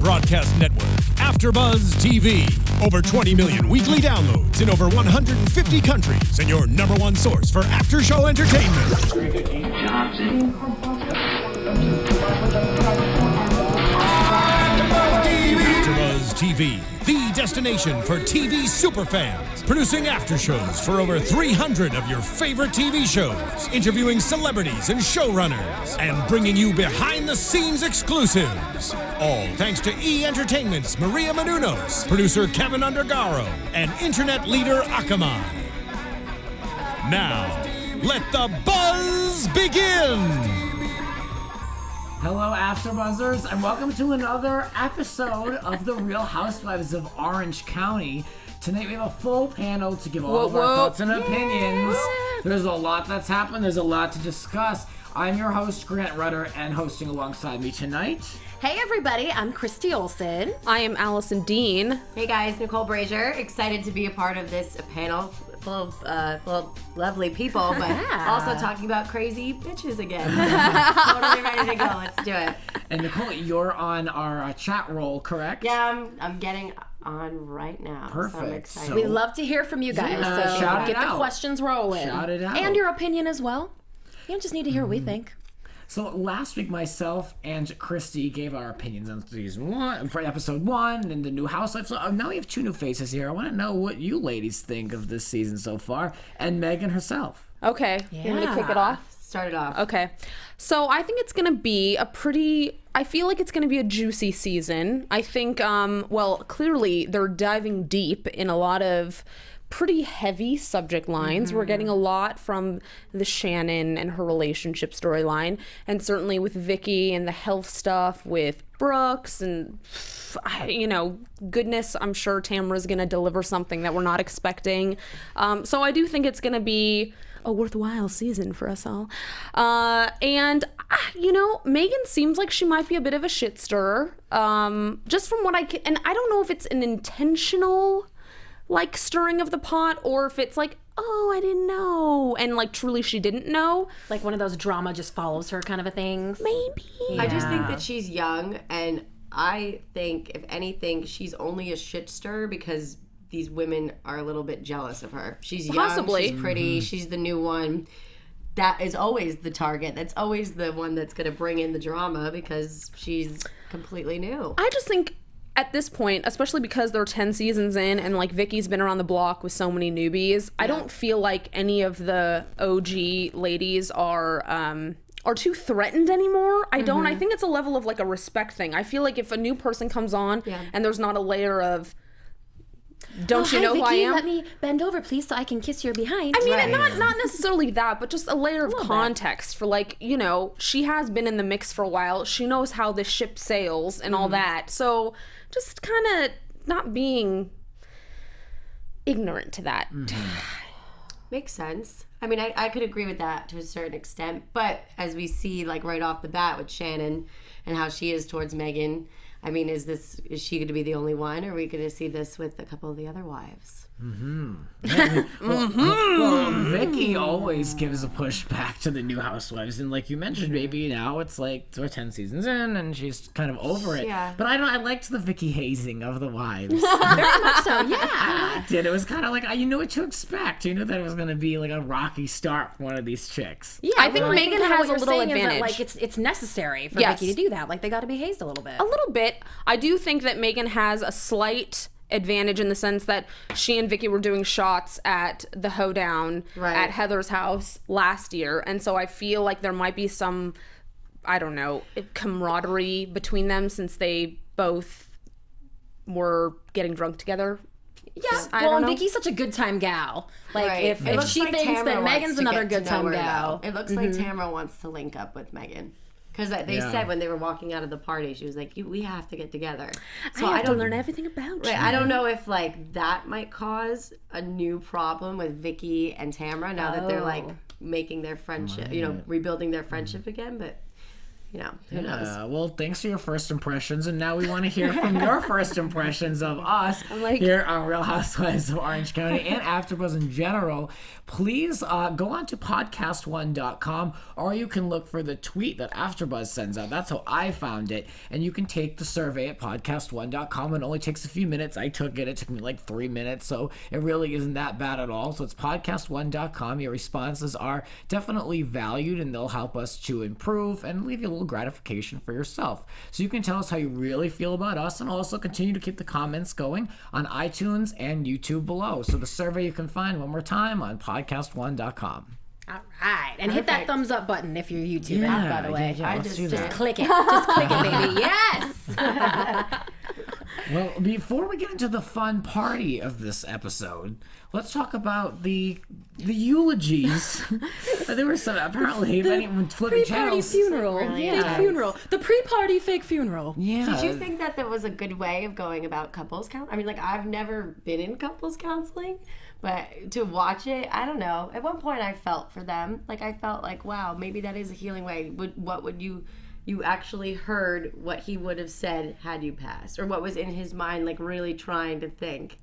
broadcast network, AFTERBUZZ TV. Over 20 million weekly downloads in over 150 countries, and your number one source for after-show entertainment. AFTERBUZZ TV, the destination for TV superfans, producing aftershows for over 300 of your favorite TV shows, interviewing celebrities and showrunners, and bringing you behind-the-scenes exclusives. All thanks to E! Entertainment's Maria Menounos, producer Kevin Undergaro, and internet leader Akamai. Now, let the buzz begin! Hello, AfterBuzzers, and welcome to another episode of The Real Housewives of Orange County. Tonight we have a full panel to give all of our thoughts and opinions. There's a lot that's happened. There's a lot to discuss. I'm your host, Grant Rutter, and hosting alongside me tonight. Hey everybody, I'm Christy Olson. I am Alison Dean. Hey guys, Nicole Brajer. Excited to be a part of this panel full of lovely people, but also talking about crazy bitches again. Totally ready to go. Let's do it. And Nicole, you're on our chat roll, correct? Yeah, I'm getting on right now. Perfect. So I'm excited. We'd love to hear from you guys, so shout it get the out. questions rolling. Shout it out. And your opinion as well. You don't just need to hear what we think. So last week, myself and Christy gave our opinions on season 1, for episode 1, and the new Housewives. So now we have 2 new faces here. I want to know what you ladies think of this season so far, and Megan herself. Okay, you want me to kick it off? Start it off. Okay, so I think it's gonna be I feel like it's gonna be a juicy season. I think, well, clearly they're diving deep in a lot of pretty heavy subject lines. We're getting a lot from the Shannon and her relationship storyline, and certainly with Vicky and the health stuff with Brooks, and goodness, I'm sure Tamra's gonna deliver something that we're not expecting. So I do think it's gonna be a worthwhile season for us all. And Megan seems like she might be a bit of a shit stirrer. Just from what and I don't know if it's an intentional stirring of the pot, or if it's like, oh, I didn't know, and truly she didn't know, Like one of those drama just follows her kind of a thing. maybe. Yeah. I just think that she's young, and I think, if anything, she's only a shit stir because these women are a little bit jealous of her. She's young, Possibly. she's pretty, she's the new one. That is always the target. That's always the one that's going to bring in the drama because she's completely new. I just think at this point, especially because they're 10 seasons in, and Vicky's been around the block with so many newbies, I don't feel like any of the OG ladies are too threatened anymore. I don't. I think it's a level of a respect thing. I feel like if a new person comes on and there's not a layer of, don't you know Vicky, who I am? let me bend over, please, so I can kiss your behind. I mean, and not necessarily that, but just a layer of context for she has been in the mix for a while. She knows how the ship sails and all that. So just kind of not being ignorant to that. Makes sense. I mean, I could agree with that to a certain extent, but as we see right off the bat with Shannon and how she is towards Megan, I mean, is she going to be the only one, or are we going to see this with a couple of the other wives? Well, Vicky always gives a push back to the new Housewives, and like you mentioned, maybe now it's we're 10 seasons in, and she's kind of over it. Yeah. But I liked the Vicky hazing of the wives. Very much so, yeah. I liked it. It was kind of you knew what to expect. You knew that it was going to be a rocky start for one of these chicks. Yeah, I think Megan has a little advantage. It's necessary for Yes. Vicky to do that. They got to be hazed a little bit. A little bit. I do think that Megan has a slight advantage in the sense that she and Vicky were doing shots at the hoedown at Heather's house last year, and so I feel like there might be some, I don't know, camaraderie between them since they both were getting drunk together. Yeah, I don't know. Vicky's such a good time gal. If looks she like thinks Tamara that wants Megan's to another get to good time know her, gal. though. It looks like Tamara wants to link up with Megan. Because they said when they were walking out of the party, she was like, we have to get together. So I have to learn everything about you. I don't know if that might cause a new problem with Vicky and Tamara now that they're making their friendship, rebuilding their friendship again. But who knows? Well, thanks for your first impressions, and now we want to hear from your first impressions of us here on Real Housewives of Orange County and AfterBuzz in general. Please go on to podcast1.com, or you can look for the tweet that AfterBuzz sends out. That's how I found it, and you can take the survey at podcast1.com. It only takes a few minutes. I took it. It took me like 3 minutes, so it really isn't that bad at all. So it's podcast1.com. Your responses are definitely valued, and they'll help us to improve and leave you a little gratification for yourself. So you can tell us how you really feel about us, and also continue to keep the comments going on iTunes and YouTube below. So the survey you can find one more time on podcast1.com. All right. And hit that thumbs up button if you're YouTube app, by the way. Yeah, let's do that. Just click it. Just click it, baby. Yes! Well, before we get into the fun party of this episode, let's talk about the eulogies. There were some, apparently, if anyone flipping Pre-party channels. funeral. Fake funeral. The pre-party fake funeral. Yeah. Did you think that was a good way of going about couples counseling? I mean, like, I've never been in couples counseling, but to watch it, I don't know. At one point, I felt for them. Like, I felt like, wow, maybe that is a healing way. What would you actually heard what he would have said had you passed, or what was in his mind, like really trying to think,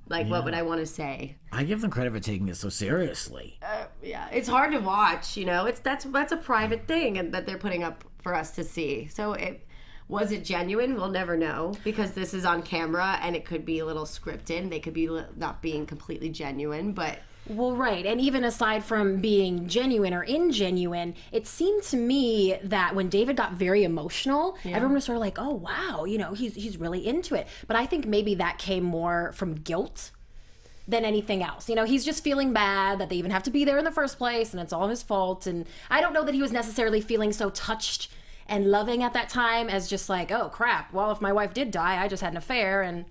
like, what would I want to say? I give them credit for taking it so seriously. Yeah, it's hard to watch, that's a private thing and that they're putting up for us to see. So was it genuine? We'll never know, because this is on camera and it could be a little scripted. They could be not being completely genuine, but Well, right. And even aside from being genuine or ingenuine, it seemed to me that when David got very emotional, everyone was sort of like, oh, wow, he's really into it. But I think maybe that came more from guilt than anything else. He's just feeling bad that they even have to be there in the first place, and it's all his fault. And I don't know that he was necessarily feeling so touched and loving at that time as just like, oh, crap, well, if my wife did die, I just had an affair, and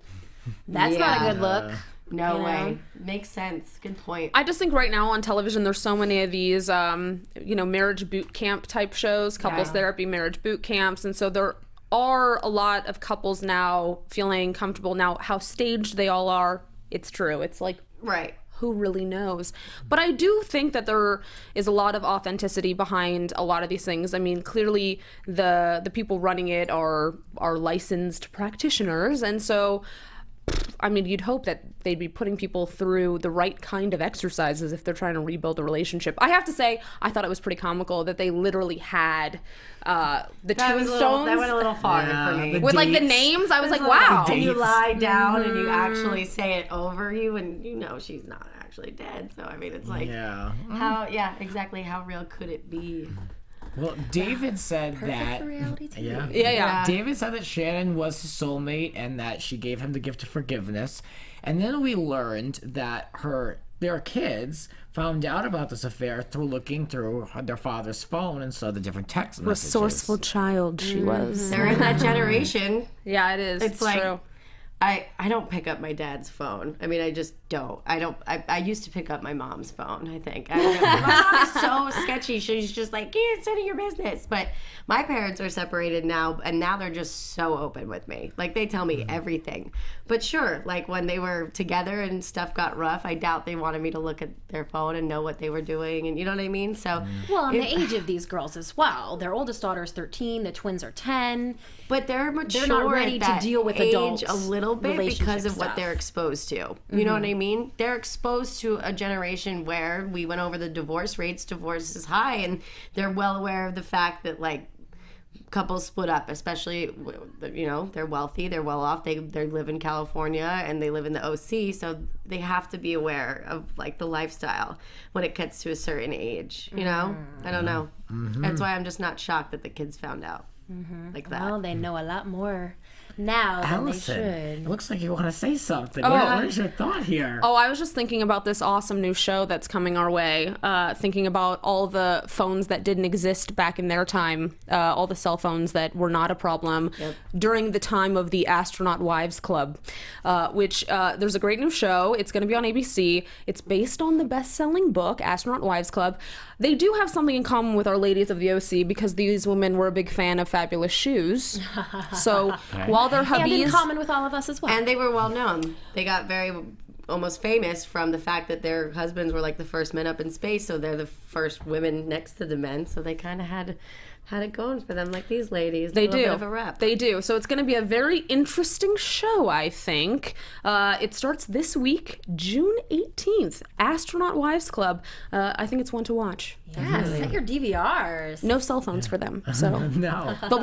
that's not a good look. No way. Makes sense. Good point. I just think right now on television, there's so many of these, marriage boot camp type shows, couples therapy, marriage boot camps. And so there are a lot of couples now feeling comfortable. Now, how staged they all are, it's true. It's like, right. Who really knows? But I do think that there is a lot of authenticity behind a lot of these things. I mean, clearly the people running it are licensed practitioners. And so, I mean, you'd hope that they'd be putting people through the right kind of exercises if they're trying to rebuild a relationship. I have to say, I thought it was pretty comical that they literally had the tombstones. That went a little far for me. With like the names, I was like, wow. And you lie down and you actually say it over you, and she's not actually dead. So I mean, it's like, exactly. How real could it be? Well, David said that. For reality TV. Yeah. David said that Shannon was his soulmate and that she gave him the gift of forgiveness. And then we learned that their kids found out about this affair through looking through their father's phone and saw the different text messages. Resourceful child she was. They're in that generation. Yeah, it is. It's like, true. I don't pick up my dad's phone. I mean, I just don't. I used to pick up my mom's phone, I think. I remember, my mom is so sketchy. She's just like, it's none of your business. But my parents are separated now, and now they're just so open with me. Like, they tell me everything. But sure, like when they were together and stuff got rough, I doubt they wanted me to look at their phone and know what they were doing. And you know what I mean? So, well, and the age of these girls as well. Their oldest daughter is 13. The twins are 10. But they're mature. They're not ready to deal with adults a little bit because of what stuff. they're exposed to. You know what I mean? They're exposed to a generation where we went over the divorce rates. Divorce is high, and they're well aware of the fact that, like, couples split up, especially, they're wealthy, they're well off, they live in California and they live in the OC, so they have to be aware of, like, the lifestyle when it gets to a certain age, I don't know. That's why I'm just not shocked that the kids found out like that. Well, they know a lot more now than Allison, they it should. looks like you want to say something. What is your thought here? Oh, I was just thinking about this awesome new show that's coming our way. Thinking about all the phones that didn't exist back in their time, all the cell phones that were not a problem during the time of the Astronaut Wives Club, which there's a great new show. It's going to be on ABC. It's based on the best-selling book, Astronaut Wives Club. They do have something in common with our ladies of the OC because these women were a big fan of fabulous shoes. So while their hubbies... And in common with all of us as well. And they were well known. They got very almost famous from the fact that their husbands were like the first men up in space, so they're the first women next to the men, so they kind of had it going for them, like these ladies. They do. Bit of a rep. They do. So it's going to be a very interesting show, I think. It starts this week, June 18th. Astronaut Wives Club. I think it's one to watch. Yeah, set your DVRs. No cell phones for them. So No. there'll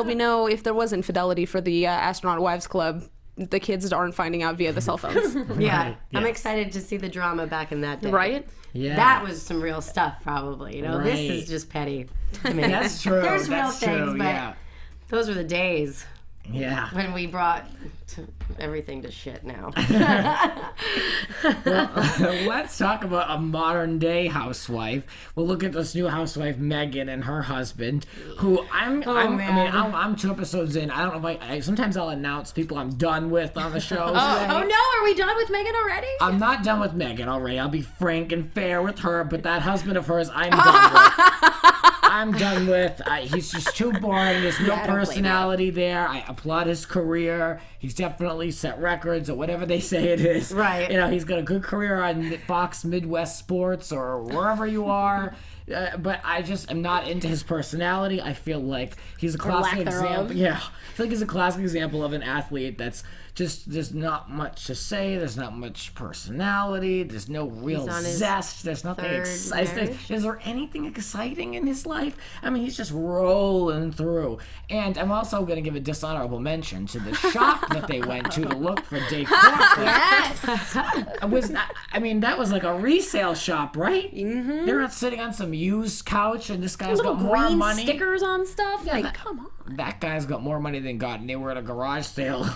be no if there was infidelity for the Astronaut Wives Club. The kids aren't finding out via the cell phones. Yeah, I'm Yes. excited to see the drama back in that day. Right? Yeah. That was some real stuff, probably. You know, this Right. is just petty. I mean, That's true. There's real That's things, true. but Yeah. those were the days Yeah. when we brought everything to shit now. Let's talk about a modern day housewife. We'll look at this new housewife, Megan, and her husband, who I'm 2 episodes in. I don't know if I sometimes I'll announce people I'm done with on the shows. Oh no, are we done with Megan already? I'm not done with Megan already. I'll be frank and fair with her, but that husband of hers, I'm done with. I'm done with. He's just too boring. There's no personality there. I applaud his career. He's definitely set records or whatever they say it is. Right. You know, he's got a good career on Fox Midwest Sports or wherever you are. But I just am not into his personality. I feel like he's a classic lack thereof. example. Yeah, I feel like he's a classic example of an athlete that's just, there's not much to say. There's not much personality. There's no real on his zest. There's nothing third exciting. marriage. Is there anything exciting in his life? I mean, he's just rolling through. And I'm also going to give a dishonorable mention to the shop that they went to look for decor. Yes. That was like a resale shop, right? Mm-hmm. They're not sitting on some used couch, and this guy's Little got more green money. stickers on stuff. Yeah, like, come on. That guy's got more money than God, and they were at a garage sale.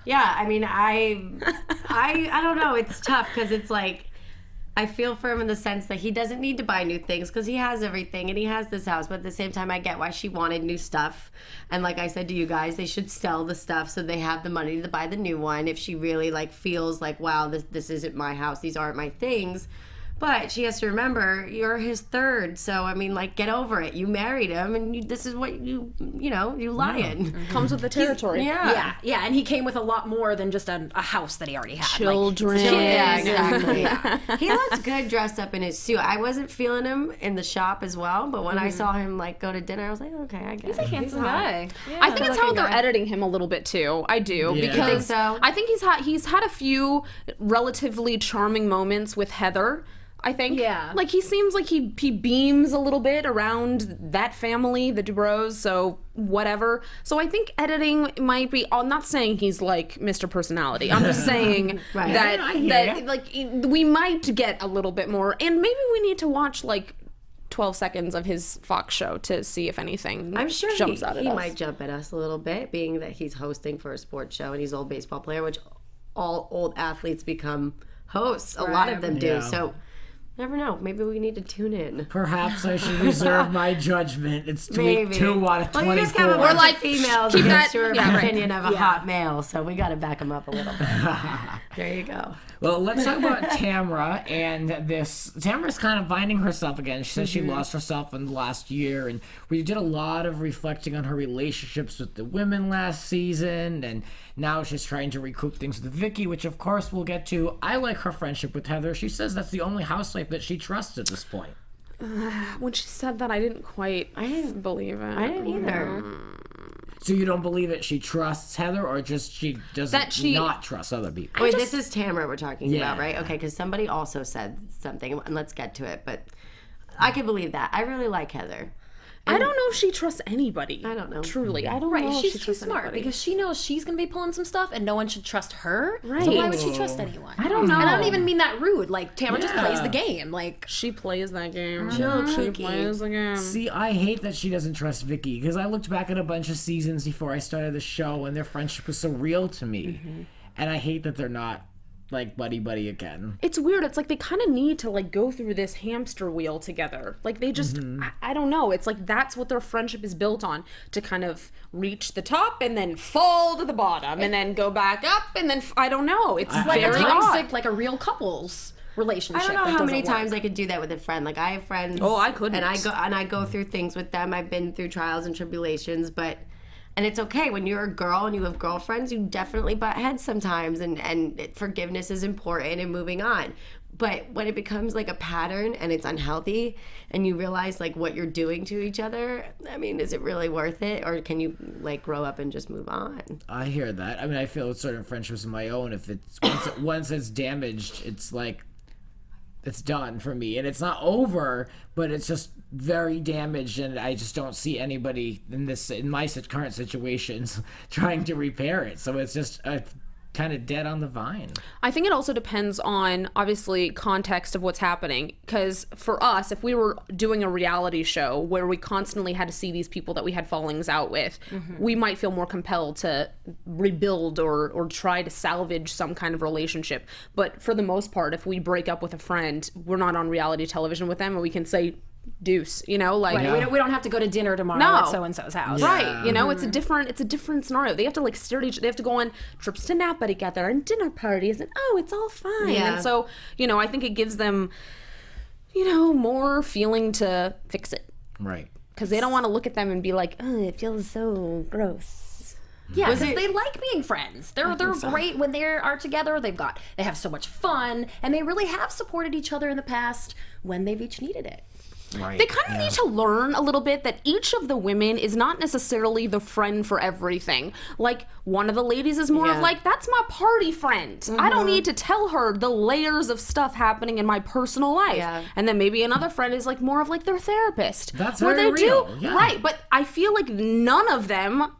Yeah, I mean, I don't know. It's tough because it's like, I feel for him in the sense that he doesn't need to buy new things because he has everything and he has this house. But at the same time, I get why she wanted new stuff. And like I said to you guys, they should sell the stuff so they have the money to buy the new one. If she really like feels like, wow, this isn't my house, these aren't my things. But she has to remember, you're his third. So, I mean, like, get over it. You married him, and this is what you lying. Comes with the territory. Yeah. Yeah, and he came with a lot more than just a house that he already had. Children. Yeah, exactly. He looks good dressed up in his suit. I wasn't feeling him in the shop as well, but when I saw him like go to dinner, I was like, okay, I guess. He's a handsome guy. Yeah. I think it's how Good-looking they're guy. editing him a little bit too. I do Yeah. because You think so? I think he's had a few relatively charming moments with Heather. I think. Yeah. Like he seems like he beams a little bit around that family, the Dubrows, so whatever. So I think editing might be, I'm not saying he's like Mr. Personality. I'm just saying Right. that I hear that ya. like we might get a little bit more, and maybe we need to watch like 12 seconds of his Fox show to see if anything I'm sure jumps out at he us. might jump at us a little bit, being that he's hosting for a sports show and he's an old baseball player, which all old athletes become hosts. A lot of them do. Yeah. So, never know. Maybe we need to tune in. Perhaps I should reserve my judgment. It's week Maybe. 2 out of 24. Well, you just have a bunch of females keep against that- your yeah, right. opinion of a hot male, so we got to back him up a little bit. There you go. Well, let's talk about Tamra and this. Tamra's kind of finding herself again. She says she lost herself in the last year, and we did a lot of reflecting on her relationships with the women last season, and now she's trying to recoup things with Vicky, which of course we'll get to. I like her friendship with Heather. She says that's the only housewife that she trusts at this point. When she said that, I didn't believe it. I didn't either. So you don't believe that she trusts Heather, or just she doesn't That she- not trust other people? Wait, this is Tamara we're talking Yeah. about, right? Okay, because somebody also said something, and let's get to it, but I can believe that. I really like Heather. I don't know if she trusts anybody. I don't know. Truly, I don't Right, know if she's she too trusts smart anybody. because she knows she's gonna be pulling some stuff, and no one should trust her. Right. So why would she trust anyone? I don't know. And I don't even mean that rude. Like Tamara just Yeah. plays the game. Like She plays that game. She plays the game. See, I hate that she doesn't trust Vicky, because I looked back at a bunch of seasons before I started the show, and their friendship was so real to me. And I hate that they're not like buddy again. It's weird. It's like they kind of need to like go through this hamster wheel together. Like they just, I don't know. It's like that's what their friendship is built on, to kind of reach the top and then fall to the bottom and then go back up and then I don't know. It's like a very toxic, odd. like a real couples relationship. I don't know that how doesn't many work. times I could do that with a friend. Like I have friends. Oh, I couldn't. And I go through things with them. I've been through trials and tribulations, but And it's okay when you're a girl and you have girlfriends, you definitely butt heads sometimes, and forgiveness is important and moving on. But when it becomes like a pattern and it's unhealthy and you realize like what you're doing to each other, I mean, is it really worth it? Or can you like grow up and just move on? I hear that. I mean, I feel with certain friendships of my own, if it's once it's damaged, it's like it's done for me, and it's not over, but it's just very damaged, and I just don't see anybody in my current situations trying to repair it. So it's just kind of dead on the vine. I think it also depends on, obviously, context of what's happening. Because for us, if we were doing a reality show where we constantly had to see these people that we had fallings out with, we might feel more compelled to rebuild or try to salvage some kind of relationship. But for the most part, if we break up with a friend, we're not on reality television with them, and we can say deuce, you know, like we don't have to go to dinner tomorrow at so-and-so's house. Right, you know, it's a different scenario. They have to like stare at each, they have to go on trips to Napa together and dinner parties, and it's all fine. And so, you know, I think it gives them, you know, more feeling to fix it. Right. Because they don't want to look at them and be like, oh, it feels so gross. Yeah, because they like being friends. They're great when they are together. They have so much fun, and they really have supported each other in the past when they've each needed it. Right. They kind of need to learn a little bit that each of the women is not necessarily the friend for everything. Like, one of the ladies is more of like, that's my party friend. I don't need to tell her the layers of stuff happening in my personal life. Yeah. And then maybe another friend is like more of like their therapist. That's very real. Yeah. Right, but I feel like none of them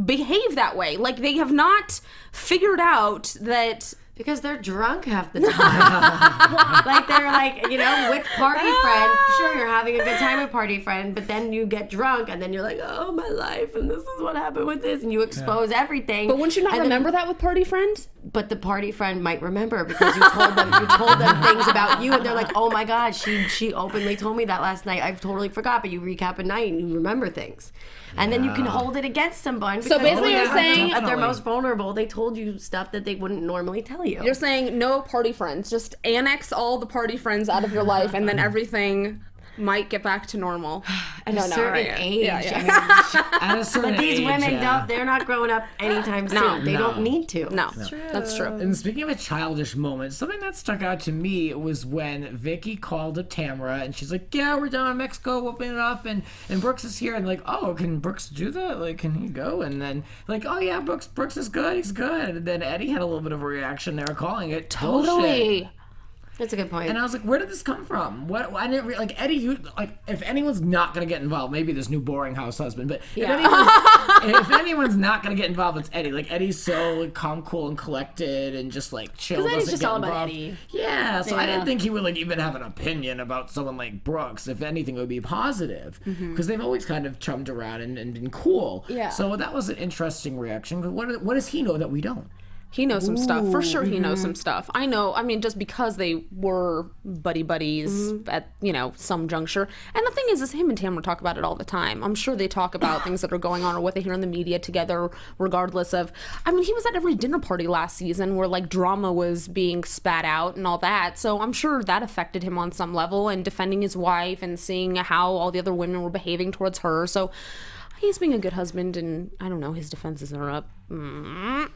behave that way. Like, they have not figured out that... Because they're drunk half the time. Like, they're like, you know, with party friend. Sure, you're having a good time with party friend, but then you get drunk, and then you're like, oh, my life, and this is what happened with this, and you expose everything. But wouldn't you not remember that with party friend? But the party friend might remember because you told them things about you, and they're like, oh my God, she openly told me that last night. I totally forgot, but you recap a night and you remember things. And then you can hold it against someone. So basically you're saying at their most vulnerable, they told you stuff that they wouldn't normally tell you. You're saying no party friends. Just annex all the party friends out of your life, and then everything might get back to normal. At a certain age. Yeah. At a certain but these women they're not growing up anytime soon. They don't need to. No. That's true. And speaking of a childish moment, something that stuck out to me was when Vicky called up Tamara, and she's like, yeah, we're down in Mexico, opening it up, and Brooks is here. And like, oh, can Brooks do that? Like, can he go? And then like, oh yeah, Brooks is good, he's good. And then Eddie had a little bit of a reaction there, calling it totally bullshit. That's a good point. And I was like, where did this come from? What? I didn't like Eddie. If anyone's not gonna get involved, maybe this new boring house husband. But if anyone's not gonna get involved, it's Eddie. Like, Eddie's so like calm, cool, and collected, and just like chill. Because Eddie's just all involved. about Eddie. Yeah. So I didn't think he would like even have an opinion about someone like Brooks. If anything, it would be positive because they've always kind of chummed around and been cool. Yeah. So that was an interesting reaction. But what does he know that we don't? He knows some stuff. For sure he knows some stuff. I know, I mean, just because they were buddies at, you know, some juncture. And the thing is him and Tamara talk about it all the time. I'm sure they talk about things that are going on or what they hear in the media together, regardless of... I mean, he was at every dinner party last season where, like, drama was being spat out and all that. So I'm sure that affected him on some level, and defending his wife and seeing how all the other women were behaving towards her. So... he's being a good husband, and I don't know, his defenses are up. I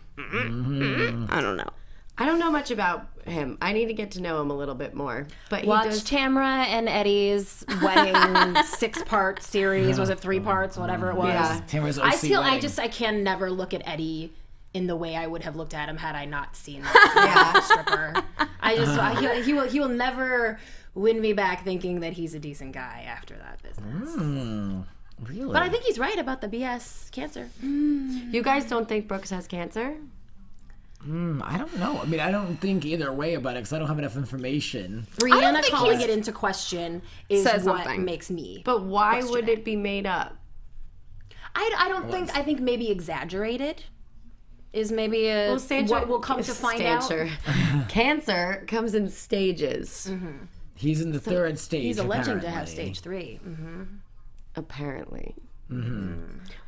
don't know. I don't know much about him. I need to get to know him a little bit more. But Watch Tamara and Eddie's wedding 6-part series. Was it 3 parts? Whatever it was. Yeah. Tamara's OC I can never look at Eddie in the way I would have looked at him had I not seen that stripper. He will never win me back thinking that he's a decent guy after that business. Really? But I think he's right about the BS cancer. You guys don't think Brooks has cancer? I don't know. I mean, I don't think either way about it because I don't have enough information. Brianna calling it into question is says what something. makes me. But why would it be made up? I don't think. I think maybe exaggerated is maybe what we'll come to find out. Cancer comes in stages. He's in the third stage. He's alleging apparently. to have stage 3. Apparently.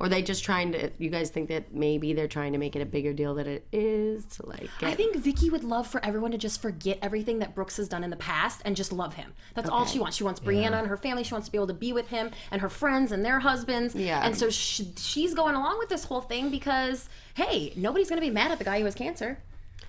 Or are they just trying to, you guys think that maybe they're trying to make it a bigger deal than it is? To like get... I think Vicky would love for everyone to just forget everything that Brooks has done in the past and just love him. That's all she wants. She wants Brianna and her family. She wants to be able to be with him and her friends and their husbands. Yeah. And so she's going along with this whole thing because, hey, nobody's going to be mad at the guy who has cancer.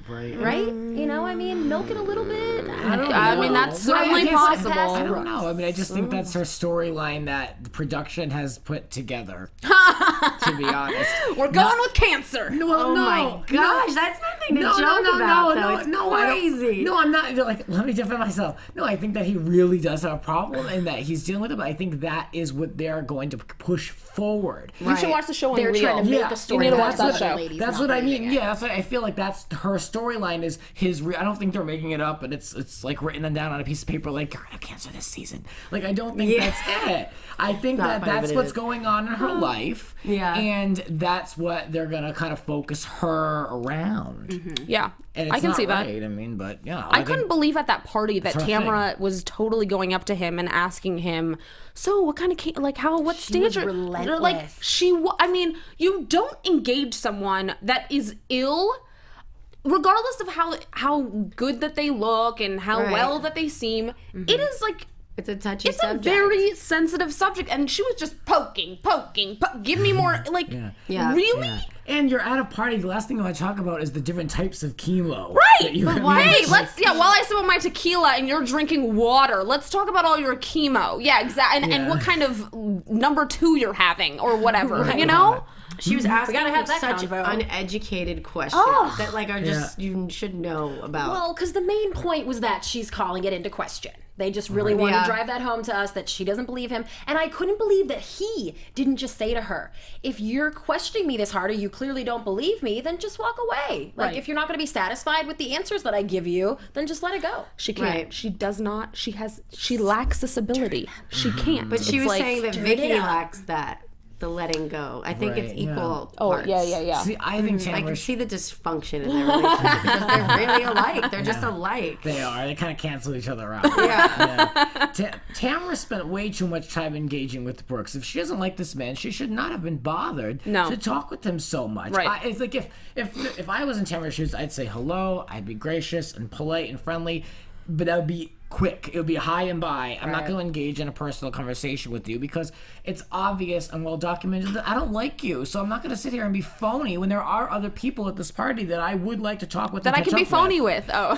Right. Right? You know, I mean, milk it a little bit. I don't know. I mean, that's certainly possible. I don't know. I mean, I just think that's her storyline that the production has put together. To be honest, We're going with cancer. Oh my gosh, that's nothing to joke about, though. It's crazy. No, I'm not. Like, let me defend myself. No, I think that he really does have a problem and that he's dealing with it. But I think that is what they're going to push forward. You should watch the show on They're Real. trying to make Yeah. a story. You need to that's watch what that the show. lady's That's not what I mean. believing it. Yeah, that's what I feel like. That's her storyline is his. I don't think they're making it up, and it's like written down on a piece of paper. Like, you're gonna have cancer this season. Like, I don't think that's it. I think Not that funny, that's but it what's is. going on in her life. Yeah. and that's what they're gonna kind of focus her around. Yeah, And it's I can not see that. right. I mean, but yeah, I couldn't believe at that party that her Tamara was totally going up to him and asking him, so what kind of what stage was are relentless. like I mean, you don't engage someone that is ill regardless of how good that they look and how Right. well that they seem. It is like It's a touchy it's subject. a very sensitive subject, and she was just poking. Give me more, like, Yeah. really? Yeah. And you're at a party. The last thing you want to talk about is the different types of chemo. Right, that you but have why? used. Hey, while I sip on my tequila and you're drinking water, let's talk about all your chemo. Yeah, exactly. And what kind of number 2 you're having or whatever, you know? She was asking gotta have that such convo. uneducated questions that like are just you should know about. Well, because the main point was that she's calling it into question. They just really want Yeah. to drive that home to us that she doesn't believe him. And I couldn't believe that he didn't just say to her, if you're questioning me this hard or you clearly don't believe me, then just walk away. Like, Right. if you're not going to be satisfied with the answers that I give you, then just let it go. She can't. Right. She does not. She lacks this ability. She can't. but she It's was like, saying that stir Vicky it up. lacks that, the letting go. I think it's Right, yeah. equal. oh, parts. yeah. See, I think I Tamara. can see the dysfunction in their relationship because they're really alike. They're just alike. They are. They kind of cancel each other out. Yeah. Tamara spent way too much time engaging with Brooks. If she doesn't like this man, she should not have been bothered to talk with him so much. Right. It's like if I was in Tamara's shoes, I'd say hello. I'd be gracious and polite and friendly, but that would be quick. It would be high and by. I'm not going to engage in a personal conversation with you because it's obvious and well documented that I don't like you. So I'm not going to sit here and be phony when there are other people at this party that I would like to talk with. that I can be phony with. Oh.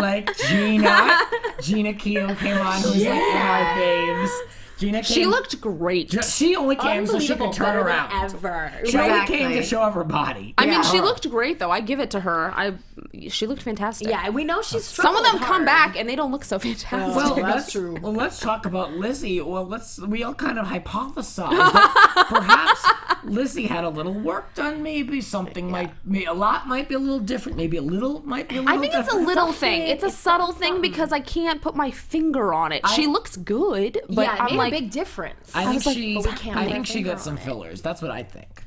Like Gina Keel came on, who's like one of my faves. Gina came, She looked great. She only came so she could Unbelievable, turn better than around. ever. She only Exactly. came to show off her body. I mean, she looked great, though. I give it to her. She looked fantastic. Yeah, we know she's Some of them struggled come hard. back and they don't look so fantastic. Well, That's true. Well, let's talk about Lizzie. Well, we all kind of hypothesize that perhaps Lizzie had a little work done. Maybe something a lot might be a little different. Maybe a little might be a little. I think it's a little thing. It's a subtle thing because I can't put my finger on it. She looks good, but Yeah, it I'm made like, a big difference. I think was like, she. but we can't I put think our she finger got some on it. fillers. That's what I think.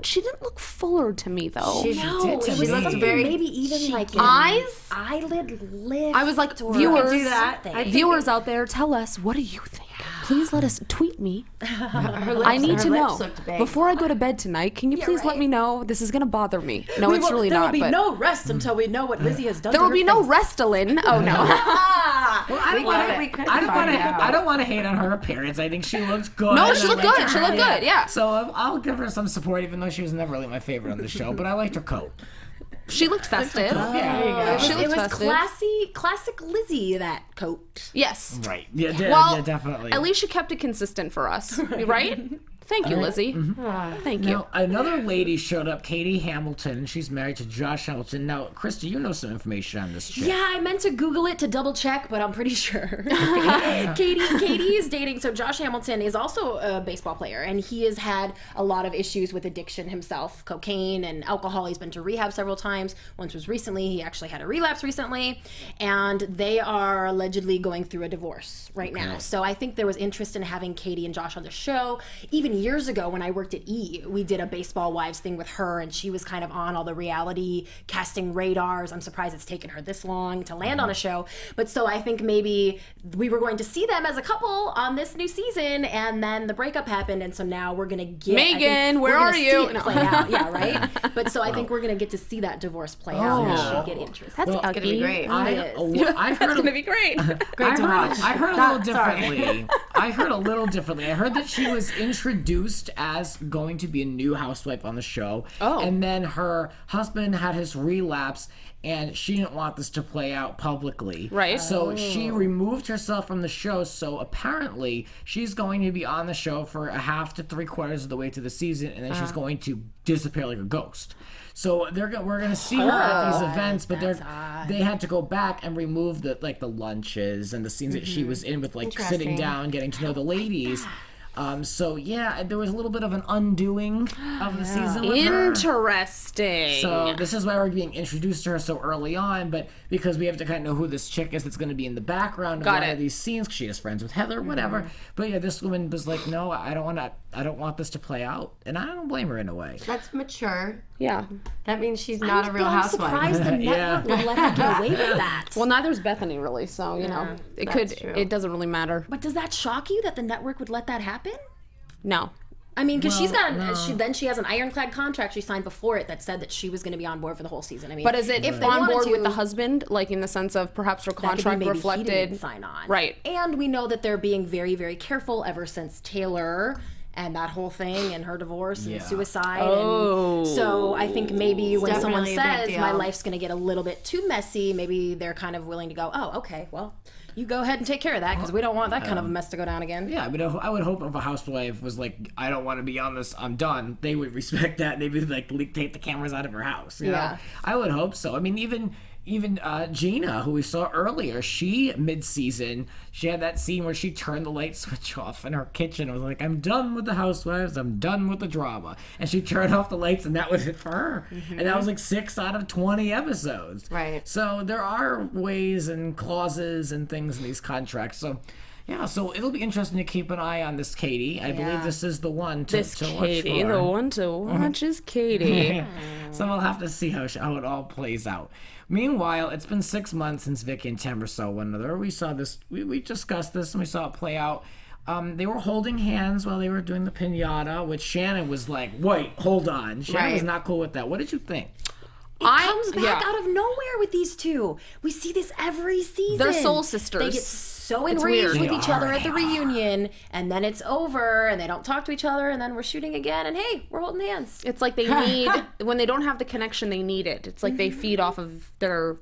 she didn't look fuller to me though. She No, did to it was me. something very maybe even like an eyes? eyelid lift. I was like, or viewers, do that. something. viewers out there, tell us, what do you think? Please let us tweet me. I need her to lips know. looked big. Before I go to bed tonight, can you please let right. me know? This is going to bother me. No, it's really there not. will be But no rest until we know what Lizzie has done. there to will her be no face. Restylane. Oh, no. Well, I don't want to. I don't want to hate on her appearance. I think she looked good. No, and she I looked liked good. her. She looked good, yeah. So I'll give her some support, even though she was never really my favorite on the show. But I liked her coat. She looked festive. Yeah. She It looked was festive. classic Lizzie, that coat. Yes. Right. Yeah. Well, yeah, definitely. at least she kept it consistent for us, right? Thank you, Lizzie. Thank you. Now, another lady showed up, Katie Hamilton. She's married to Josh Hamilton. Now, Christy, you know some information on this chick. Yeah, I meant to Google it to double check, but I'm pretty sure. Katie is dating. So Josh Hamilton is also a baseball player, and he has had a lot of issues with addiction himself, cocaine and alcohol. He's been to rehab several times. Once was recently. He actually had a relapse recently, and they are allegedly going through a divorce right now. So I think there was interest in having Katie and Josh on the show. Even years ago when I worked at E! We did a Baseball Wives thing with her, and she was kind of on all the reality casting radars. I'm surprised it's taken her this long to land on a show. But so I think maybe we were going to see them as a couple on this new season, and then the breakup happened, and so now we're going to get... Megan, where are you? Play out. Yeah, right? But so I think we're going to get to see that divorce play out, and it should get interesting. That's It's gonna be great. I've heard That's gonna be great. I heard a little differently. I heard a little differently. I heard that she was introduced as going to be a new housewife on the show. Oh. And then her husband had his relapse, and she didn't want this to play out publicly. Right. So she removed herself from the show. So apparently she's going to be on the show for a half to 3/4 of the way to the season, and then she's going to disappear like a ghost. So we're gonna see her at these events, but they had to go back and remove the lunches and the scenes that she was in with sitting down, getting to know the ladies. So yeah, there was a little bit of an undoing of the season with her. Interesting. So this is why we're being introduced to her so early on, but because we have to kind of know who this chick is that's going to be in the background of a lot of these scenes, 'cause she is friends with Heather, whatever. But yeah, this woman was like, no, I don't want this to play out, and I don't blame her in a way. That's mature. Yeah. That means she's not a real I'm housewife. surprised the network would let her get away with that. Well, neither's Bethany really, so That's true. it doesn't really matter. But does that shock you that the network would let that happen? No. I mean, because she has an ironclad contract she signed before it that said that she was going to be on board for the whole season. I mean, But is it if they on wanted board to, with the husband, like in the sense of perhaps her that could be contract maybe reflected? he didn't sign on, Right. And we know that they're being very, very careful ever since Taylor and that whole thing and her divorce and suicide. Oh. And so I think maybe when someone definitely a big says my deal. life's going to get a little bit too messy, maybe they're kind of willing to go, oh, okay, well, you go ahead and take care of that because we don't want that kind of a mess to go down again. Yeah, I mean, I would hope if a housewife was like, I don't want to be on this, I'm done, they would respect that. They would like take the cameras out of her house. You know? I would hope so. I mean, even Gina, who we saw earlier, she mid-season, she had that scene where she turned the light switch off in her kitchen. I was like, I'm done with the housewives. I'm done with the drama. And she turned off the lights, and that was it for her. And that was like 6 out of 20 episodes. Right. So there are ways and clauses and things in these contracts. So yeah, so it'll be interesting to keep an eye on this Katie. I believe this is the one to watch Katie, for. the one to watch is Katie. So we'll have to see how it all plays out. Meanwhile, it's been 6 months since Vicky and Tamra saw one another. We saw this. We discussed this and we saw it play out. They were holding hands while they were doing the piñata, which Shannon was like, "Wait, hold on." Shannon was not cool with that. What did you think? It comes back out of nowhere with these two. We see this every season. They're soul sisters. They get so enraged with each other at the reunion, and then it's over, and they don't talk to each other, and then we're shooting again, and hey, we're holding hands. It's like they need, when they don't have the connection, they need it. It's like they feed off of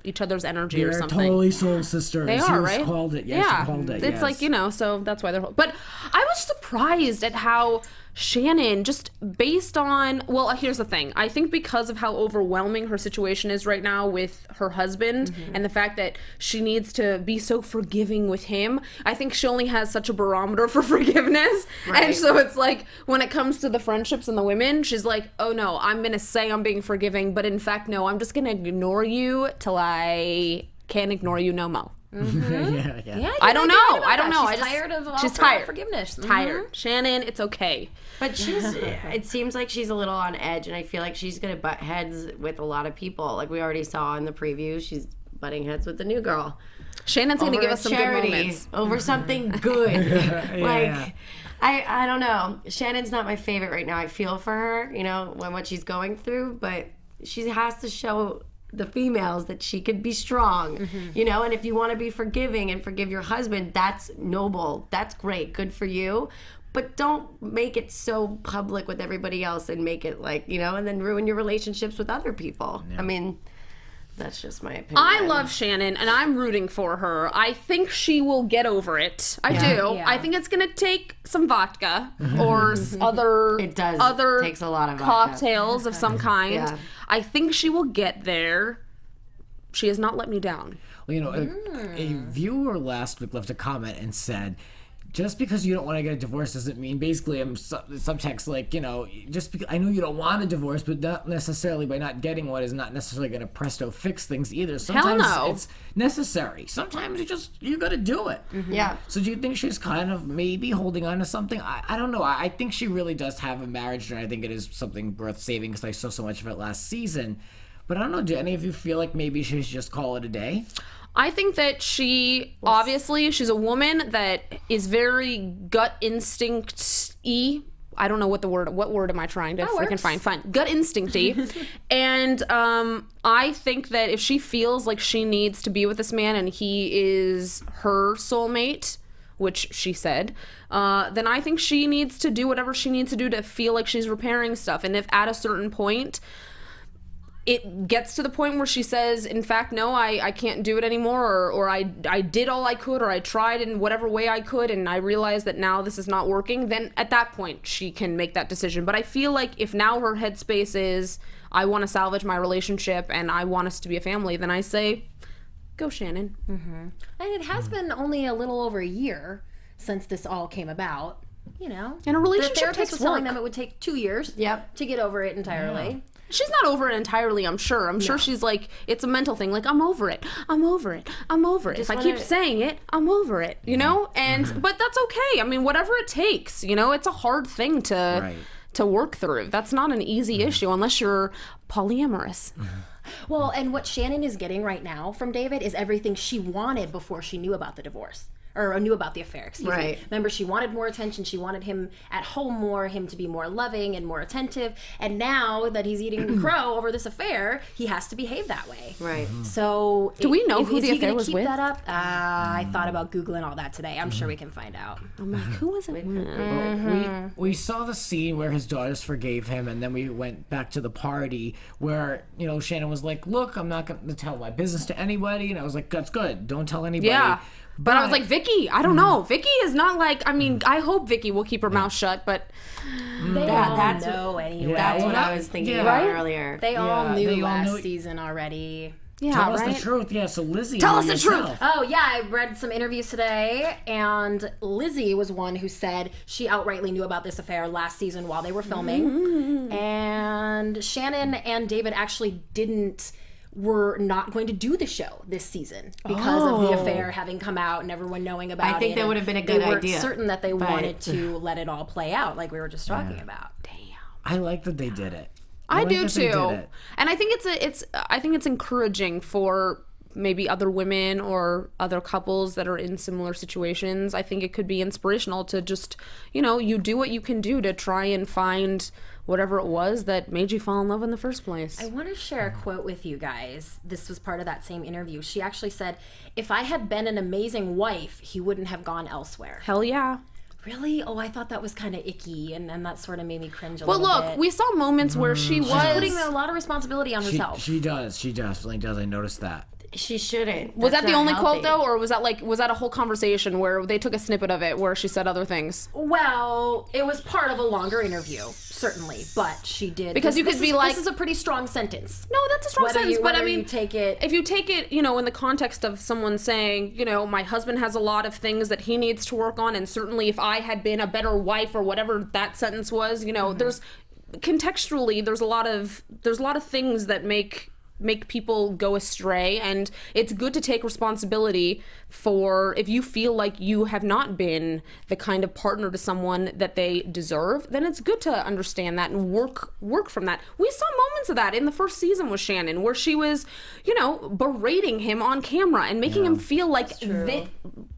each other's energy or something. They're totally soul sisters. They are, right? Called it. Yes, yeah. Called it. It's like, so that's why they're... But I was surprised at how Shannon, just based on... Well, here's the thing. I think because of how overwhelming her situation is right now with her husband and the fact that she needs to be so forgiving with him, I think she only has such a barometer for forgiveness. Right. And so it's like, when it comes to the friendships and the women, she's like, oh no, I'm going to say I'm being forgiving, but in fact, no, I'm just going to ignore you till I can't ignore you no more. Yeah. I don't know. She's tired of she's tired. Forgiveness. Tired. Shannon, it's okay. But it seems like she's a little on edge, and I feel like she's going to butt heads with a lot of people. Like we already saw in the preview, she's butting heads with the new girl. Shannon's going to give us some good moments. Over something good. I don't know. Shannon's not my favorite right now. I feel for her, when what she's going through, but she has to show the females that she could be strong, and if you want to be forgiving and forgive your husband, that's noble. That's great. Good for you. But don't make it so public with everybody else and make it like, and then ruin your relationships with other people. Yeah. I mean, that's just my opinion. I love Shannon, and I'm rooting for her. I think she will get over it. I do. Yeah. I think it's going to take some vodka or other takes a lot of cocktails of some kind. Yeah. I think she will get there. She has not let me down. Well, a viewer last week left a comment and said, just because you don't want to get a divorce doesn't mean, basically, I'm subtext like, just because I know you don't want a divorce, but not necessarily by not getting one is not necessarily going to presto fix things either. Sometimes no. it's necessary. Sometimes you got to do it. Yeah. So do you think she's kind of maybe holding on to something? I don't know. I think she really does have a marriage, and I think it is something worth saving because I saw so much of it last season. But I don't know. Do any of you feel like maybe she should just call it a day? I think that obviously, she's a woman that is very gut instinct-y. I don't know what word am I trying to freaking find? Fine. Gut instinct-y. And I think that if she feels like she needs to be with this man and he is her soulmate, which she said, then I think she needs to do whatever she needs to do to feel like she's repairing stuff. And if at a certain point it gets to the point where she says, in fact, no, I can't do it anymore, or I did all I could, or I tried in whatever way I could, and I realize that now this is not working, then at that point she can make that decision. But I feel like if now her headspace is, I want to salvage my relationship and I want us to be a family, then I say, go Shannon. And it has been only a little over a year since this all came about, And a relationship the therapist takes was telling work. them it would take 2 years to get over it entirely. Yeah. She's not over it entirely, I'm sure. I'm sure she's like, it's a mental thing. Like, I'm over it. I'm over it. I'm over it. If I keep saying it, I'm over it, And, but that's okay. I mean, whatever it takes, it's a hard thing to work through. That's not an easy issue unless you're polyamorous. Well, and what Shannon is getting right now from David is everything she wanted before she knew about the divorce. Or knew about the affair, excuse me. Remember, she wanted more attention. She wanted him at home more, him to be more loving and more attentive. And now that he's eating crow over this affair, he has to behave that way. Right. So, do we know who the affair was keep with? That up? I thought about Googling all that today. I'm sure we can find out. I'm like, who was it with? We saw the scene where his daughters forgave him, and then we went back to the party where, Shannon was like, look, I'm not going to tell my business to anybody. And I was like, that's good. Don't tell anybody. Yeah. But I was like, Vicky, I don't know. Vicky is not like, I mean, I hope Vicky will keep her mouth shut, but They all that's know anyway. That's what I was thinking about earlier. They all knew they all last knew- season already. yeah, Tell right? us the truth. Yeah, so Lizzie. Tell us knew the truth. yourself. Oh, yeah, I read some interviews today, and Lizzie was one who said she outrightly knew about this affair last season while they were filming. And Shannon and David actually were not going to do the show this season because of the affair having come out and everyone knowing about it. I think that would have been a good They weren't idea. certain that they wanted to let it all play out like we were just talking about. Damn. I like that they did it. I like do that they did too. it. And I think it's encouraging for maybe other women or other couples that are in similar situations. I think it could be inspirational to just, you do what you can do to try and find whatever it was that made you fall in love in the first place. I want to share a quote with you guys. This was part of that same interview. She actually said, if I had been an amazing wife, he wouldn't have gone elsewhere. Hell yeah. Really? Oh, I thought that was kind of icky, and that sort of made me cringe a Well, little look, bit. we saw moments where she was putting a lot of responsibility on herself. She does. She definitely does. I noticed that. She shouldn't. Was that That's the not only healthy. quote though, or was that a whole conversation where they took a snippet of it where she said other things? Well, it was part of a longer interview, certainly, but she did. Because you could be like, this is a pretty strong sentence. No, that's a strong sentence, but I mean, you take it. if you take it, in the context of someone saying, my husband has a lot of things that he needs to work on, and certainly if I had been a better wife or whatever that sentence was, there's contextually there's a lot of things that make people go astray, and it's good to take responsibility for if you feel like you have not been the kind of partner to someone that they deserve, then it's good to understand that and work from that. We saw moments of that in the first season with Shannon where she was, berating him on camera and making him feel like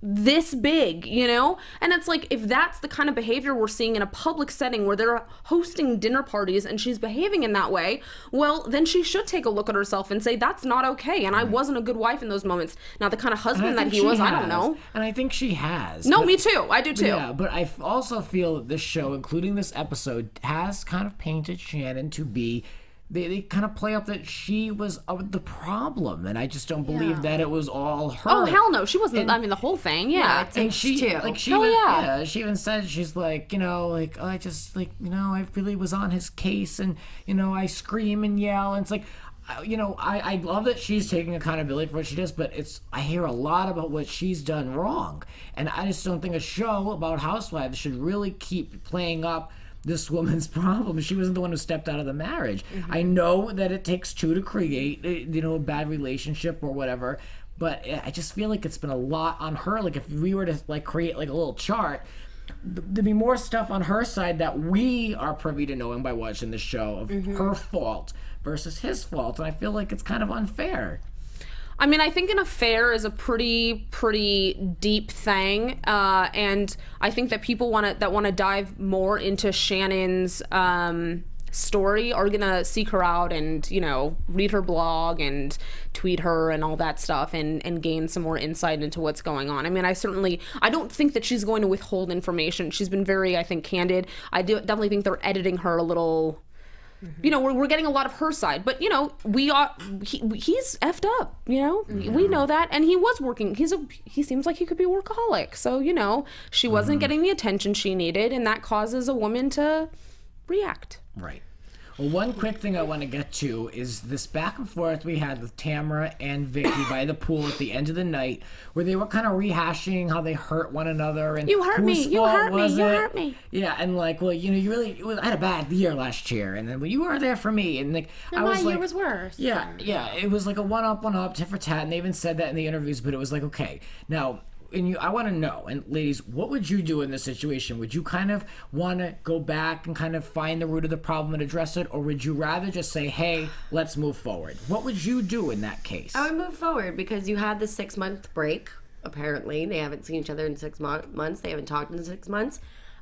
this big, and it's like, if that's the kind of behavior we're seeing in a public setting where they're hosting dinner parties and she's behaving in that way, well, then she should take a look at herself and say, that's not okay, and I wasn't a good wife in those moments. Now, the kind of husband that he was, I don't know. And I think she has. No, me too. I do too. Yeah, but I also feel that this show, including this episode, has kind of painted Shannon to be... They kind of play up that she was the problem, and I just don't believe that it was all her. Oh, hell no. She wasn't, the whole thing, yeah. And she, too. she Hell even, yeah. she even said, she's like, I just, I really was on his case, and, I scream and yell, and it's like, I love that she's taking accountability for what she does, but I hear a lot about what she's done wrong. And I just don't think a show about housewives should really keep playing up this woman's problem. She wasn't the one who stepped out of the marriage. I know that it takes two to create, a bad relationship or whatever, but I just feel like it's been a lot on her. Like, if we were to create a little chart, there'd be more stuff on her side that we are privy to knowing by watching the show of her fault versus his fault, and I feel like it's kind of unfair. I mean, I think an affair is a pretty deep thing, and I think that people want to dive more into Shannon's story are gonna seek her out and read her blog and tweet her and all that stuff and gain some more insight into what's going on. I mean, I don't think that she's going to withhold information. She's been very, I think, candid. I definitely think they're editing her a little. We're getting a lot of her side, but he's effed up, we know that, and he was working. He seems like he could be a workaholic, so she wasn't getting the attention she needed, and that causes a woman to react. Right. Well, one quick thing I want to get to is this back and forth we had with Tamara and Vicky by the pool at the end of the night, where they were kind of rehashing how they hurt one another and you hurt me, you hurt me, you hurt me. Yeah, and you really, I had a bad year last year, and then you were there for me, and my year was worse. Yeah, it was like a one up, tit for tat, and they even said that in the interviews, but it was like, okay, now. And I want to know, and ladies, what would you do in this situation? Would you kind of want to go back and kind of find the root of the problem and address it, or would you rather just say, hey, let's move forward? What would you do in that case? I would move forward because you had the 6-month break, apparently. They haven't seen each other in 6 months. They haven't talked in 6 months.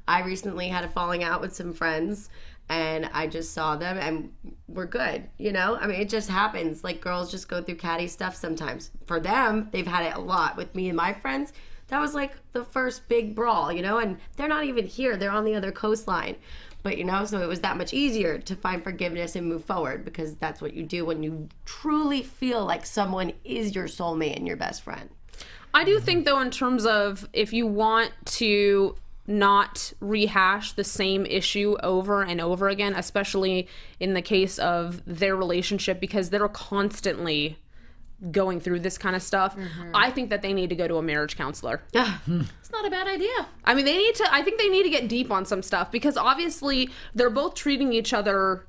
I recently had a falling out with some friends, and I just saw them, and we're good, I mean, it just happens. Like, girls just go through catty stuff sometimes. For them, they've had it a lot. With me and my friends, that was like the first big brawl, and they're not even here. They're on the other coastline. But, so it was that much easier to find forgiveness and move forward, because that's what you do when you truly feel like someone is your soulmate and your best friend. I do think, though, in terms of if you want to not rehash the same issue over and over again, especially in the case of their relationship, because they're constantly going through this kind of stuff. I think that they need to go to a marriage counselor. It's not a bad idea. I mean, I think they need to get deep on some stuff, because obviously they're both treating each other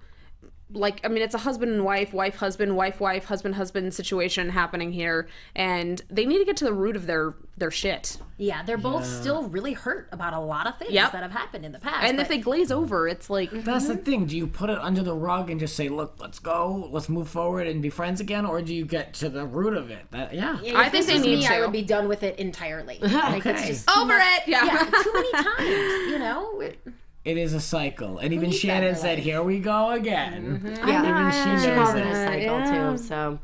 it's a husband and wife, husband, wife, husband situation happening here, and they need to get to the root of their shit. Yeah, they're both still really hurt about a lot of things that have happened in the past. And if they glaze over, it's like... That's the thing. Do you put it under the rug and just say, look, let's go, let's move forward and be friends again, or do you get to the root of it? I think they need to. I would be done with it entirely. Okay. It's just over it! Yeah, too many times, It is a cycle, and even Shannon said, "Here we go again." Yeah, even she she knows knows it. it. A cycle too. So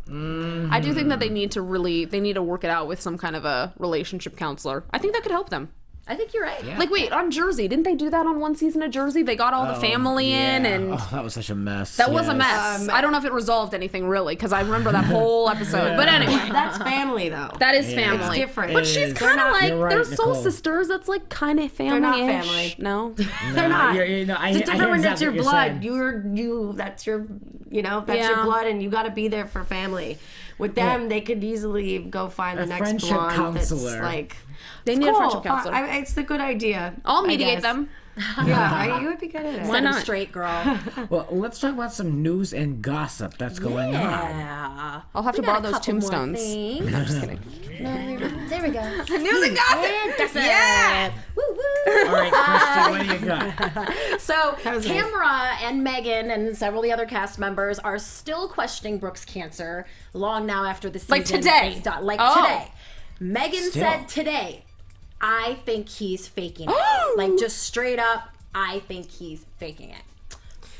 I do think that they need to work it out with some kind of a relationship counselor. I think that could help them. I think you're right. Yeah. Like, wait, on Jersey, didn't they do that on one season of Jersey? They got all the family in, and that was such a mess. that was a mess. I don't know if it resolved anything really, because I remember that whole episode. But anyway, that's family though. that is family. It's different. But she's kind of like You're right, they're soul Nicole. sisters. That's like kind of family. They're not family. No. They're not. It's different when it's your blood. Saying. That's your your blood, and you got to be there for family. With them, they could easily go find the next friendship blonde counselor. that's like. They need a friendship counselor. It's a good idea. I'll mediate guess. them. Yeah, you would be good at it. Why not? Straight girl. Well, let's talk about some news and gossip that's going on. Yeah. I'll have to borrow those tombstones. No, I'm just kidding. there we go. News and gossip. Yeah. Woo woo. All right, Christy, what do you got? So was Tamara and Megan and several of the other cast members are still questioning Brooke's cancer long now after the season Like today? is done. Like Oh. today. Megan Still. said today, I think he's faking it. Like, just straight up, I think he's faking it.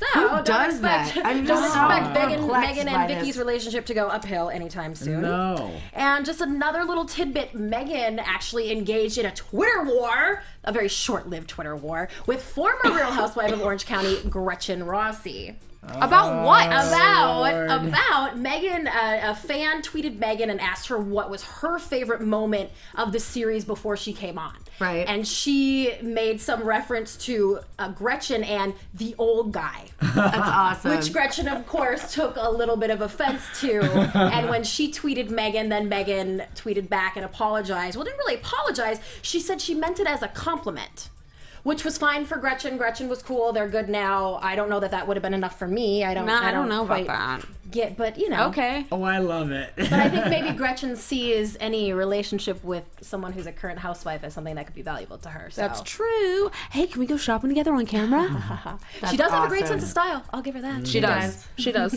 So, Who does that? I'm don't just expect so Megan perplexed by and Vicky's this. relationship to go uphill anytime soon. No. And just another little tidbit, Megan actually engaged in a Twitter war, a very short-lived Twitter war, with former Real Housewife of Orange County, Gretchen Rossi. About what? About Megan, a fan tweeted Megan and asked her what was her favorite moment of the series before she came on. Right. And she made some reference to Gretchen and the old guy. That's awesome. Which Gretchen, of course, took a little bit of offense to. And when she tweeted Megan, then Megan tweeted back and apologized. Well, didn't really apologize. She said she meant it as a compliment. Which was fine for Gretchen. Gretchen was cool. They're good now. I don't know that would have been enough for me. I don't know about that. But you know. Okay. Oh, I love it. But I think maybe Gretchen sees any relationship with someone who's a current housewife as something that could be valuable to her. So. That's true. Hey, can we go shopping together on camera? She does have a great awesome. sense of style. I'll give her that. She does. She does.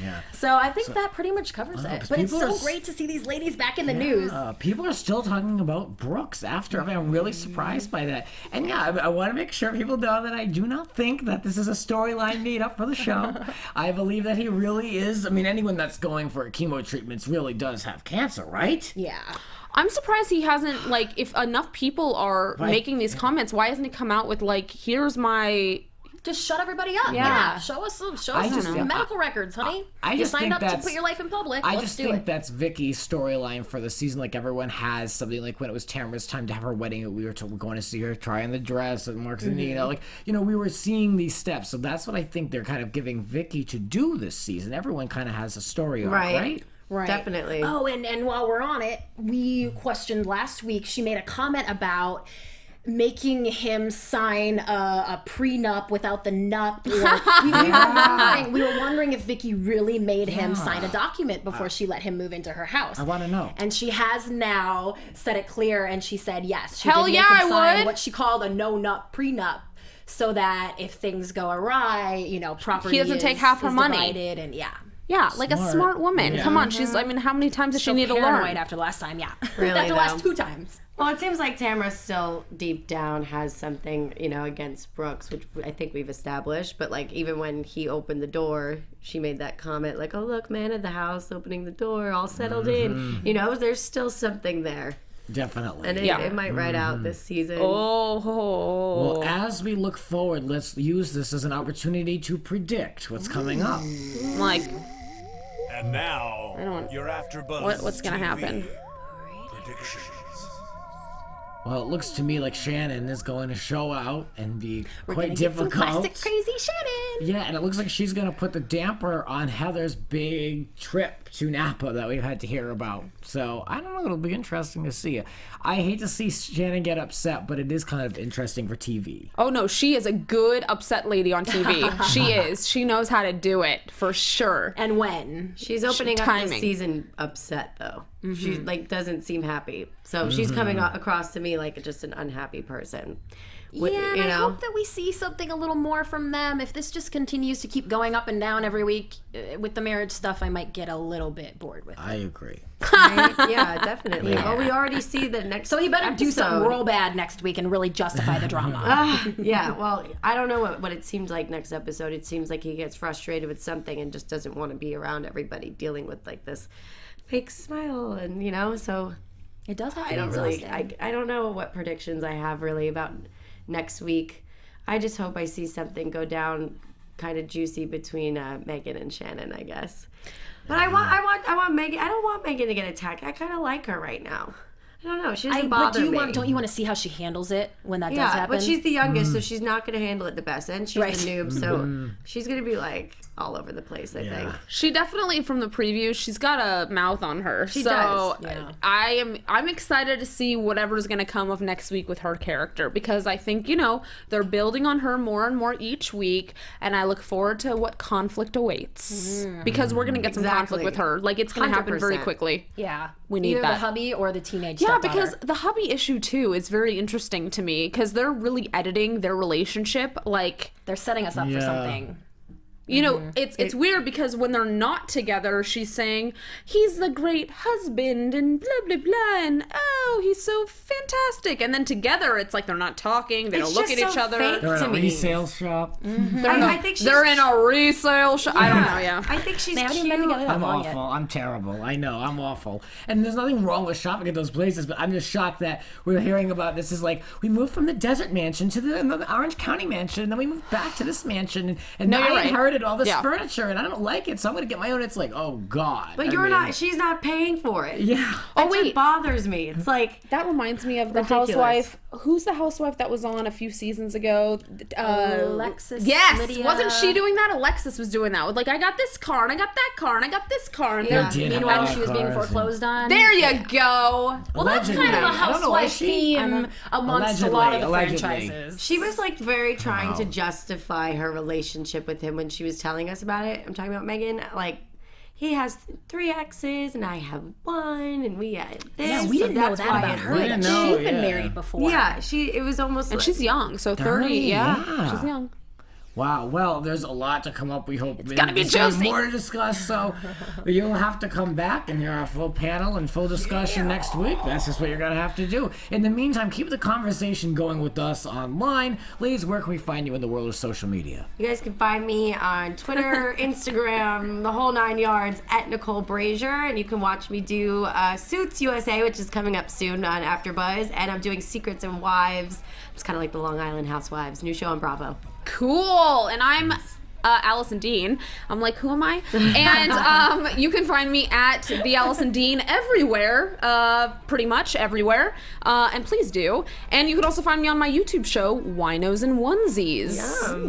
Yeah. So I think that pretty much covers it. But it's so great to see these ladies back in the news. People are still talking about Brooks after. I mean, I'm really surprised by that. And yeah, I want to make sure people know that I do not think that this is a storyline made up for the show. I believe that he really is. I mean, anyone that's going for chemo treatments really does have cancer, right? Yeah. I'm surprised he hasn't, like, if enough people are making these comments, why hasn't he come out with, like, here's my... Just shut everybody up. Yeah. Show us some medical records, honey. I you just signed think up to that's- put your life in public. I Let's just do think it. that's Vicky's storyline for the season. Like, everyone has something. Like, when it was Tamara's time to have her wedding, we were going to see her try on the dress and Mark's and Nina. Like, you know, we were seeing these steps. So that's what I think they're kind of giving Vicky to do this season. Everyone kind of has a story arc, right? Right. Definitely. Oh, and while we're on it, we questioned last week, she made a comment about making him sign a prenup without the nut. Or we were wondering if Vicky really made him sign a document before she let him move into her house. I want to know. And she has now said it clear, and she said yes. She Hell did make yeah, him I sign would. what she called a no-nut prenup, so that if things go awry, you know, property He doesn't is, take half her is money. divided, and Yeah, like a smart woman. Yeah. Come on, she's, I mean, how many times does she need to paranoid learn? after last time, Really, after the last though. 2 times. Well, it seems like Tamara still deep down has something, you know, against Brooks, which I think we've established. But, like, even when he opened the door, she made that comment, like, oh, look, man of the house opening the door, all settled in. You know, there's still something there. Definitely. And it might ride out this season. Well, as we look forward, let's use this as an opportunity to predict what's coming up. Like, And now, your AFTERBUZZ what's gonna TV happen? predictions. Well, it looks to me like Shannon is going to show out and be We're quite gonna get some difficult. classic crazy Shannon. Yeah, and it looks like she's going to put the damper on Heather's big trip to Napa that we've had to hear about. So, I don't know, it'll be interesting to see. I hate to see Shannon get upset, but it is kind of interesting for TV. Oh no, she is a good upset lady on TV. She is. She knows how to do it for sure. And when? She's opening up timing. this season upset, though. She, like, doesn't seem happy. So she's coming across to me like just an unhappy person. Yeah, and you I know? hope that we see something a little more from them. If this just continues to keep going up and down every week with the marriage stuff, I might get a little bit bored with it. I agree. Right? Yeah, definitely. Well, we already see the next So he better do something episode. real bad next week and really justify the drama. Yeah, well, I don't know what it seems like next episode. It seems like he gets frustrated with something and just doesn't want to be around everybody dealing with, like, this fake smile. And, you know, so It does have to I don't be really, exhausting. I don't know what predictions I have really about next week. I just hope I see something go down kind of juicy between Megan and Shannon, I guess. But I want Megan. I don't want Megan to get attacked. I kind of like her right now. I don't know. She doesn't But bother me. don't you want to see how she handles it when that does Yeah, happen? but she's the youngest, so she's not going to handle it the best. And she's Right. the noob, so she's going to be, like, all over the place, I think. She definitely, from the preview, she's got a mouth on her. She so does, yeah. I'm excited to see whatever's going to come of next week with her character, because I think, you know, they're building on her more and more each week, and I look forward to what conflict awaits. Because we're going to get some conflict Exactly. with her. Like, it's going to happen very 100%. quickly. yeah. We need Either that. the hubby or the teenage Yeah, stepdaughter. because the hubby issue, too, is very interesting to me, because they're really editing their relationship, like... they're setting us up for Yeah. something. You know, it's weird because when they're not together, she's saying, he's the great husband and blah, blah, blah, and oh, he's so fantastic. fantastic. And then together, it's like they're not talking. They don't look at just each so other. fake They're in to a me. resale shop. I think she's They're in a resale shop. I don't know. Yeah. I think she's They haven't cute. even been together that I'm long awful. yet. I'm terrible. I know. I'm awful. And there's nothing wrong with shopping at those places, but I'm just shocked that we're hearing about this. Is like we moved from the desert mansion to the Orange County mansion, and then we moved back to this mansion, and No, now you're I right. inherited all this Yeah. furniture, and I don't like it, so I'm gonna get my own. It's like, oh God. But she's not paying for it. Yeah. That's wait. what bothers me. It's like, That reminds me of the Ridiculous. housewife. Who's the housewife that was on a few seasons ago? Alexis, Yes, Lydia. wasn't she doing that? Alexis was doing that. With like, I got this car and I got that car and I got this car. And Yeah. Did have a Meanwhile, lot she of was being cars and- foreclosed on. there you go. Well, that's kind of a Allegedly. I don't know, housewife is she? theme amongst a lot of the Allegedly. franchises. she was like very trying to justify her relationship with him when she was telling us about it. I'm talking about Megan. Like, he has 3 exes and I have 1, and we had this. Yeah, we so didn't know that's that why about it's her. We like- didn't That know, she's been yeah. married before. Yeah, it was almost. And she's young, so 30. Yeah, she's young. Wow. Well, there's a lot to come up. We hope it's gonna be there's juicy. more to discuss. So you'll have to come back and hear our full panel and full discussion next week. That's just what you're gonna have to do. In the meantime, keep the conversation going with us online. Ladies, where can we find you in the world of social media? You guys can find me on Twitter, Instagram, the whole 9 yards at Nicole Brajer, and you can watch me do Suits USA, which is coming up soon on AfterBuzz, and I'm doing Secrets and Wives. It's kind of like the Long Island Housewives, new show on Bravo. Cool. And I'm Alison Dean. I'm like, who am I? And you can find me at the Alison Dean everywhere, pretty much everywhere. And please do. And you can also find me on my YouTube show, Winos and Onesies.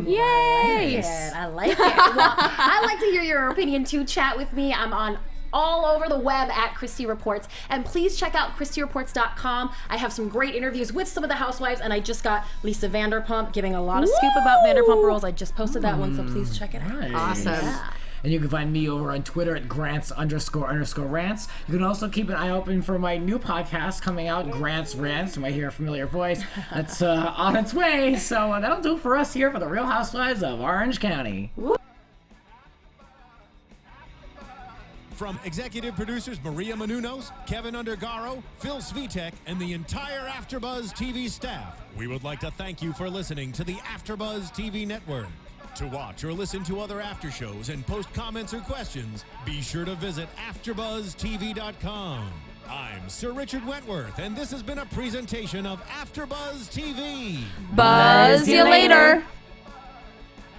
Yay! I like it. Well, I'd like to hear your opinion too. Chat with me. I'm on all over the web at Christy Reports. And please check out ChristyReports.com. I have some great interviews with some of the housewives, and I just got Lisa Vanderpump giving a lot of scoop about Vanderpump Rules. I just posted that one, so please check it out. Nice. Awesome. And you can find me over on Twitter at Grants__rants. You can also keep an eye open for my new podcast coming out, Grants Rants. You might hear a familiar voice. That's on its way. So that'll do for us here for the Real Housewives of Orange County. From executive producers Maria Menounos, Kevin Undergaro, Phil Svitek, and the entire AfterBuzz TV staff, we would like to thank you for listening to the AfterBuzz TV network. To watch or listen to other after shows and post comments or questions, be sure to visit AfterBuzzTV.com. I'm Sir Richard Wentworth, and this has been a presentation of AfterBuzz TV. Buzz you later.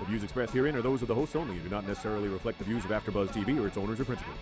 The views expressed herein are those of the hosts only and do not necessarily reflect the views of AfterBuzz TV or its owners or principals.